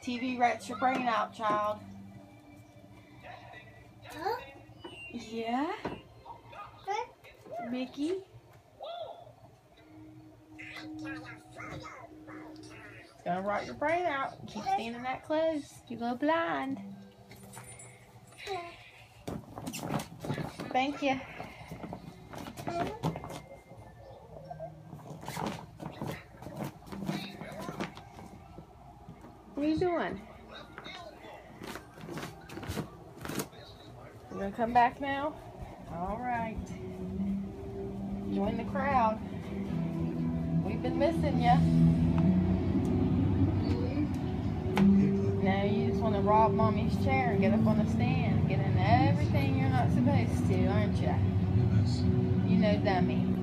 TV rats your brain out, child. Huh? Yeah? Mickey? It's gonna rot your brain out. Keep standing that close. You go blind. Thank you. What are you doing? You gonna come back now? Alright. Join the crowd. We've been missing you. Now you just want to rob Mommy's chair and get up on the stand and get into everything you're not supposed to, aren't you? You know, dummy.